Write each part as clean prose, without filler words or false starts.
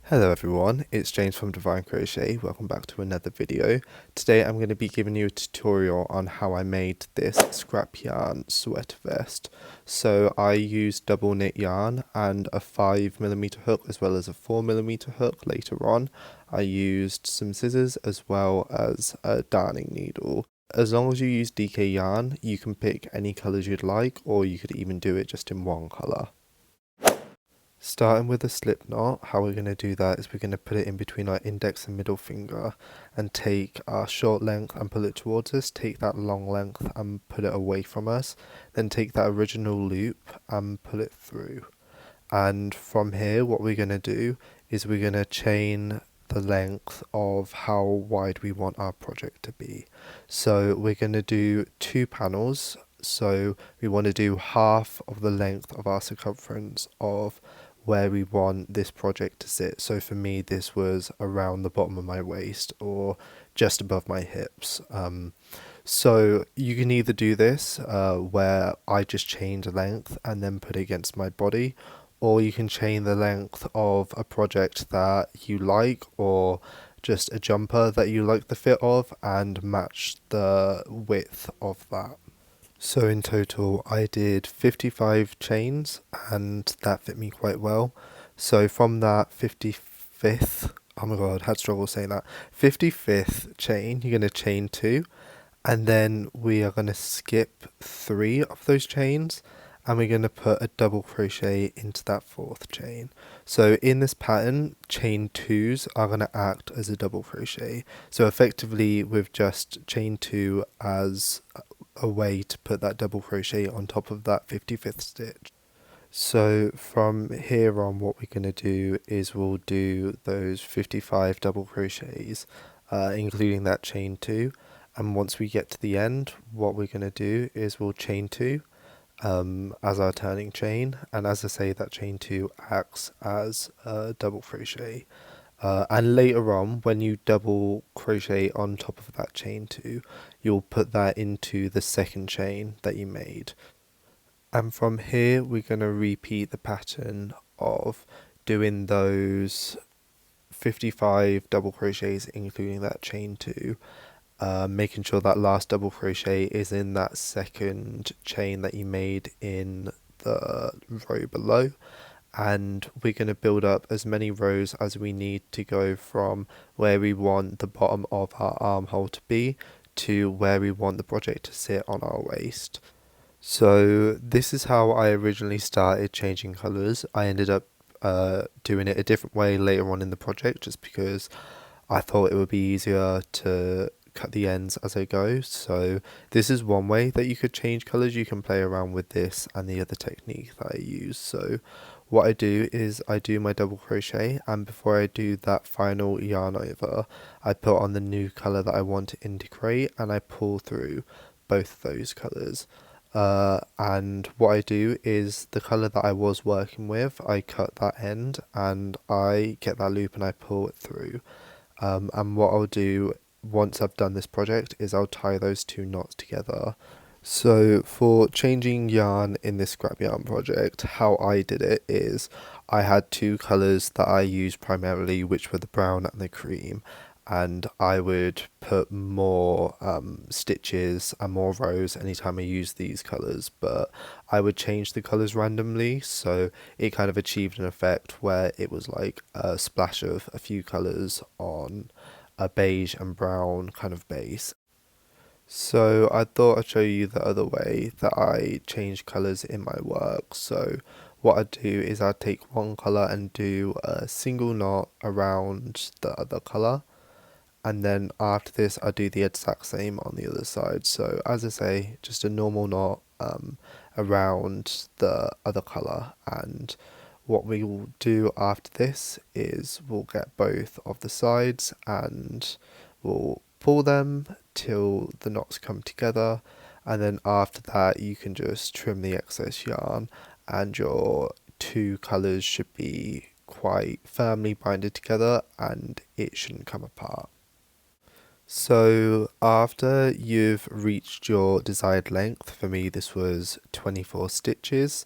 Hello everyone, it's James from DivyneCrochet. Welcome back to another video. Today I'm going to be giving you a tutorial on how I made this scrap yarn sweater vest. So I used double knit yarn and a 5mm hook as well as a 4mm hook later on. I used some scissors as well as a darning needle. As long as you use DK yarn, you can pick any colours you'd like, or you could even do it just in one colour. Starting with a slip knot, how we're going to do that is we're going to put it in between our index and middle finger and take our short length and pull it towards us, take that long length and put it away from us, then take that original loop and pull it through. And from here what we're going to do is we're going to chain the length of how wide we want our project to be. So we're going to do 2 panels, so we want to do half of the length of our circumference of where we want this project to sit. So for me this was around the bottom of my waist or just above my hips. So you can either do this where I just chain the length and then put it against my body, or you can chain the length of a project that you like or just a jumper that you like the fit of and match the width of that. So in total I did 55 chains and that fit me quite well. So from that 55th, oh my god, I had struggle saying that, 55th chain, you're going to chain 2 and then we are going to skip 3 of those chains and we're going to put a double crochet into that 4th chain. So in this pattern, chain 2s are going to act as a double crochet. So effectively we've just chain 2 as a way to put that double crochet on top of that 55th stitch. So from here on what we're going to do is we'll do those 55 double crochets including that chain 2, and once we get to the end what we're going to do is we'll chain 2 as our turning chain, and as I say that chain 2 acts as a double crochet. And later on when you double crochet on top of that chain 2 you'll put that into the second chain that you made, and from here we're going to repeat the pattern of doing those 55 double crochets including that chain 2, making sure that last double crochet is in that second chain that you made in the row below, and we're going to build up as many rows as we need to go from where we want the bottom of our armhole to be to where we want the project to sit on our waist. So this is how I originally started changing colours. I ended up doing it a different way later on in the project just because I thought it would be easier to cut the ends as I go. So this is one way that you could change colours. You can play around with this and the other technique that I use. So what I do is I do my double crochet, and before I do that final yarn over I put on the new colour that I want to integrate and I pull through both of those colours. And what I do is the colour that I was working with, I cut that end and I get that loop and I pull it through. And what I'll do once I've done this project is I'll tie those 2 knots together. So for changing yarn in this scrap yarn project, how I did it is I had 2 colours that I used primarily, which were the brown and the cream, and I would put more stitches and more rows anytime I used these colours, but I would change the colours randomly, so it kind of achieved an effect where it was like a splash of a few colours on a beige and brown kind of base. So I thought I'd show you the other way that I change colours in my work. So what I do is I take one colour and do a single knot around the other colour, and then after this I do the exact same on the other side. So as I say, just a normal knot around the other colour, and what we will do after this is we'll get both of the sides and we'll pull them till the knots come together, and then after that you can just trim the excess yarn and your 2 colours should be quite firmly binded together and it shouldn't come apart. So after you've reached your desired length, for me this was 24 stitches,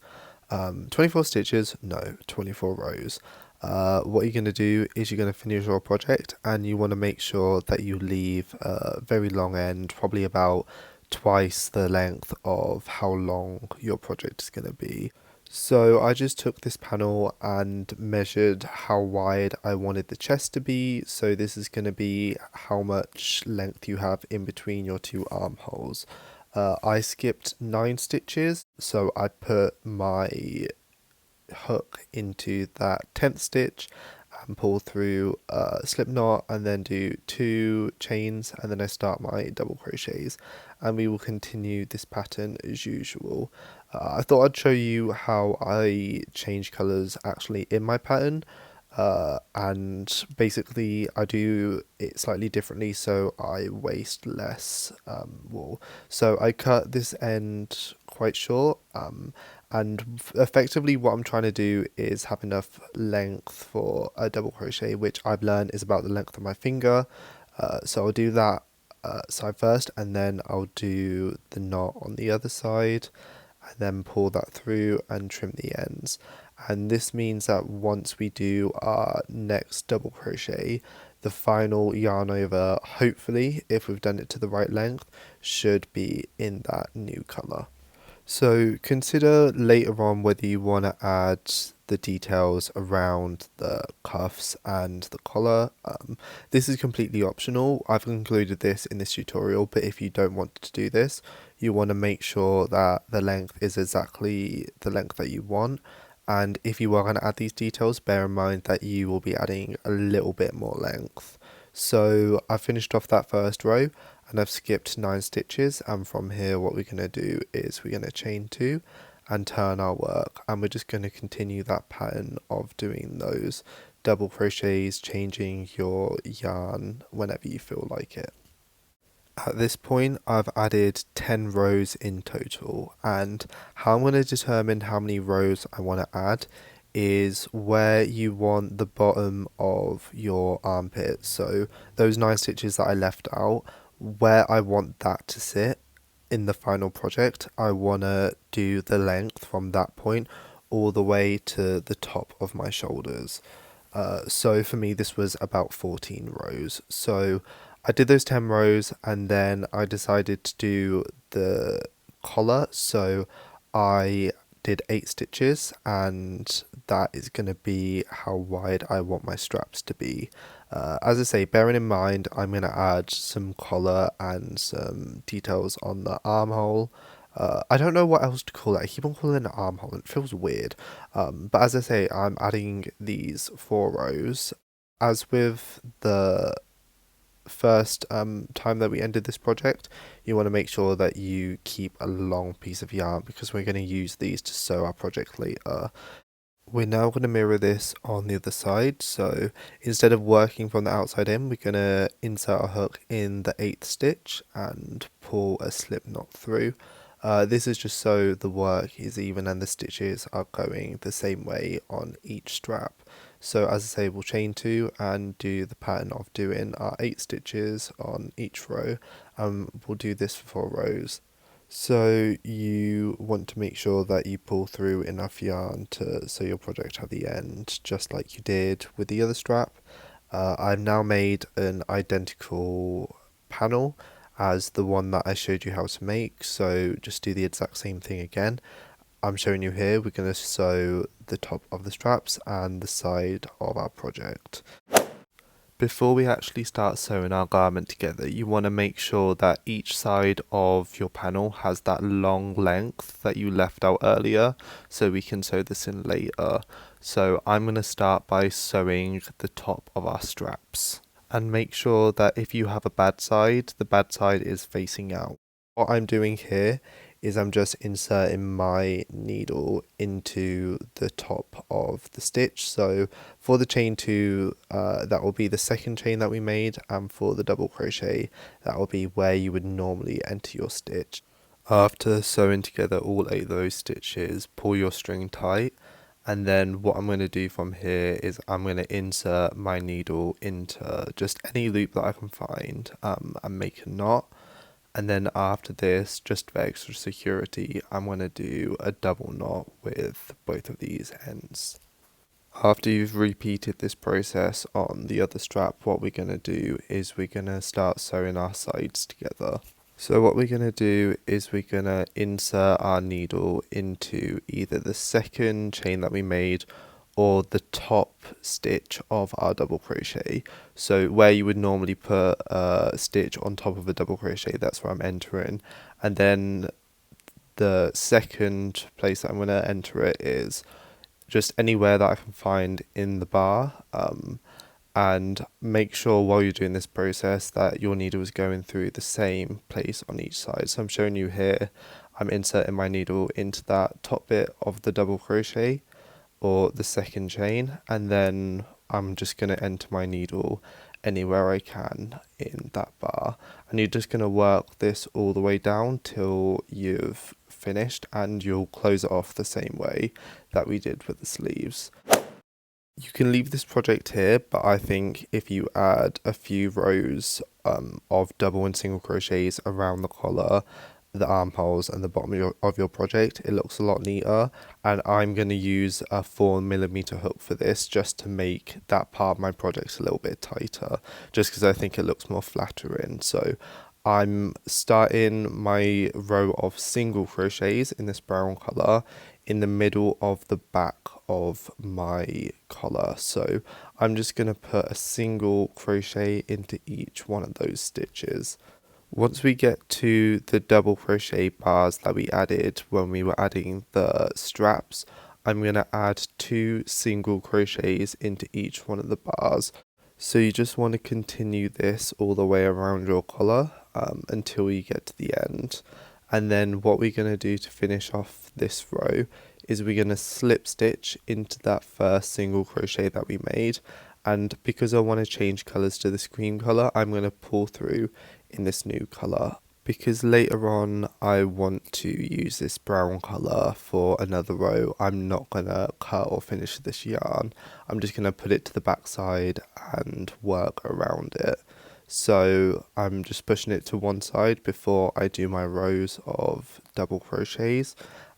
24 stitches, no, 24 rows. what you're going to do is you're going to finish your project, and you want to make sure that you leave a very long end, probably about twice the length of how long your project is going to be. So I just took this panel and measured how wide I wanted the chest to be. So this is going to be how much length you have in between your two armholes. I skipped 9 stitches, so I put my hook into that 10th stitch and pull through a slip knot, and then do 2 chains, and then I start my double crochets, and we will continue this pattern as usual. I thought I'd show you how I change colors actually in my pattern, and basically I do it slightly differently, so I waste less wool. So I cut this end quite short, and effectively what I'm trying to do is have enough length for a double crochet, which I've learned is about the length of my finger. So I'll do that side first, and then I'll do the knot on the other side, and then pull that through and trim the ends. And this means that once we do our next double crochet, the final yarn over, hopefully if we've done it to the right length, should be in that new colour. So consider later on whether you want to add the details around the cuffs and the collar. This is completely optional. I've included this in this tutorial, but if you don't want to do this, you want to make sure that the length is exactly the length that you want. And if you are going to add these details, bear in mind that you will be adding a little bit more length. So I finished off that first row, and I've skipped 9 stitches, and from here what we're going to do is we're going to chain 2 and turn our work, and we're just going to continue that pattern of doing those double crochets, changing your yarn whenever you feel like it. At this point I've added 10 rows in total, and how I'm going to determine how many rows I want to add is where you want the bottom of your armpit. So those 9 stitches that I left out, where I want that to sit in the final project, I want to do the length from that point all the way to the top of my shoulders. So for me this was about 14 rows. So I did those 10 rows, and then I decided to do the collar. So I did 8 stitches, and that is going to be how wide I want my straps to be. As I say, bearing in mind I'm going to add some collar and some details on the armhole. I don't know what else to call it. I keep on calling it an armhole. It feels weird. But as I say, I'm adding these 4 rows. As with the first time that we ended this project, you want to make sure that you keep a long piece of yarn, because we're going to use these to sew our project later. We're now going to mirror this on the other side. So instead of working from the outside in, we're going to insert our hook in the 8th stitch and pull a slip knot through. This is just so the work is even and the stitches are going the same way on each strap. So as I say, we'll chain 2 and do the pattern of doing our 8 stitches on each row. We'll do this for 4 rows. So you want to make sure that you pull through enough yarn to sew your project at the end, just like you did with the other strap. I've now made an identical panel as the one that I showed you how to make, so just do the exact same thing again. I'm showing you here, we're going to sew the top of the straps and the side of our project. Before we actually start sewing our garment together, you want to make sure that each side of your panel has that long length that you left out earlier, so we can sew this in later. So I'm going to start by sewing the top of our straps. And make sure that if you have a bad side, the bad side is facing out. What I'm doing here is I'm just inserting my needle into the top of the stitch. So for the chain 2, that will be the second chain that we made, and for the double crochet, that will be where you would normally enter your stitch. After sewing together all 8 of those stitches, pull your string tight, and then what I'm going to do from here is I'm going to insert my needle into just any loop that I can find, and make a knot. And then after this, just for extra security, I'm going to do a double knot with both of these ends. After you've repeated this process on the other strap, what we're going to do is we're going to start sewing our sides together. So what we're going to do is we're going to insert our needle into either the second chain that we made or the top stitch of our double crochet. So where you would normally put a stitch on top of a double crochet, that's where I'm entering. And then the second place that I'm going to enter it is just anywhere that I can find in the bar, and make sure while you're doing this process that your needle is going through the same place on each side. So I'm showing you here, I'm inserting my needle into that top bit of the double crochet or the second chain, and then I'm just going to enter my needle anywhere I can in that bar, and you're just going to work this all the way down till you've finished, and you'll close it off the same way that we did with the sleeves. You can leave this project here, but I think if you add a few rows of double and single crochets around the collar, the armholes and the bottom of your project, it looks a lot neater. And I'm going to use a 4mm hook for this, just to make that part of my project a little bit tighter, just because I think it looks more flattering. So I'm starting my row of single crochets in this brown color in the middle of the back of my collar. So I'm just going to put a single crochet into each one of those stitches. Once we get to the double crochet bars that we added when we were adding the straps, I'm going to add 2 single crochets into each one of the bars. So you just want to continue this all the way around your collar until you get to the end. And then what we're going to do to finish off this row is we're going to slip stitch into that first single crochet that we made. And because I want to change colours to this cream colour, I'm going to pull through in this new colour. Because later on I want to use this brown colour for another row, I'm not going to cut or finish this yarn. I'm just going to put it to the back side and work around it. So I'm just pushing it to one side before I do my rows of double crochets,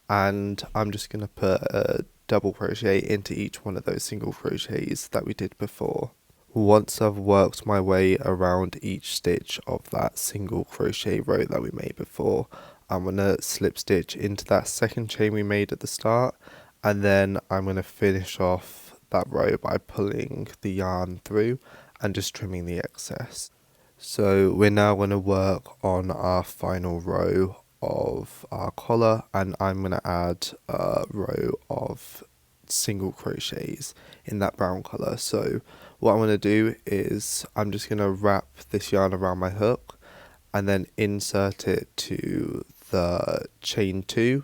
and I'm just going to put a double crochet into each one of those single crochets that we did before. Once I've worked my way around each stitch of that single crochet row that we made before, I'm going to slip stitch into that second chain we made at the start, and then I'm going to finish off that row by pulling the yarn through and just trimming the excess. So we're now going to work on our final row of our collar, and I'm going to add a row of single crochets in that brown colour. So what I'm going to do is I'm just going to wrap this yarn around my hook and then insert it to the chain 2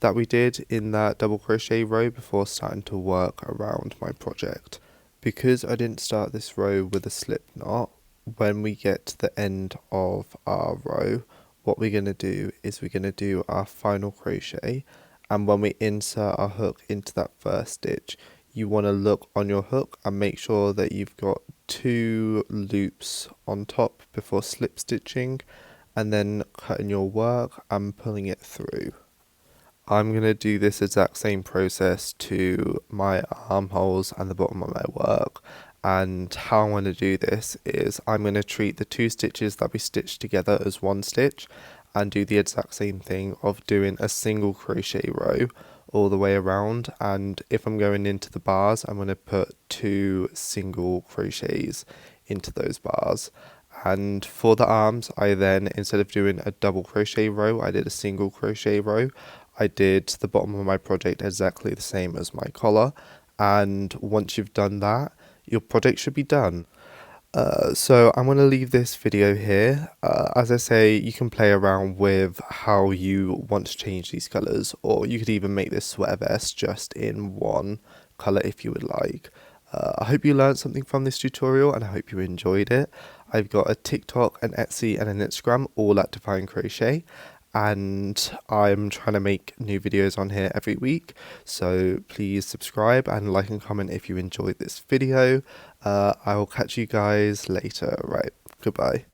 that we did in that double crochet row before starting to work around my project. Because I didn't start this row with a slip knot, when we get to the end of our row, what we're going to do is we're going to do our final crochet, and when we insert our hook into that first stitch, you want to look on your hook and make sure that you've got 2 loops on top before slip stitching, and then cutting your work and pulling it through. I'm going to do this exact same process to my armholes and the bottom of my work, and how I'm going to do this is I'm going to treat the 2 stitches that we stitched together as one stitch and do the exact same thing of doing a single crochet row all the way around, and if I'm going into the bars, I'm going to put 2 single crochets into those bars. And for the arms, I then, instead of doing a double crochet row, I did a single crochet row. I did the bottom of my project exactly the same as my collar, and once you've done that, your project should be done. So I'm going to leave this video here. As I say, you can play around with how you want to change these colours, or you could even make this sweater vest just in one colour if you would like. I hope you learned something from this tutorial, and I hope you enjoyed it. I've got a TikTok, an Etsy and an Instagram, all at DivyneCrochet, and I'm trying to make new videos on here every week, so please subscribe and like and comment if you enjoyed this video. I will catch you guys later. Right, goodbye.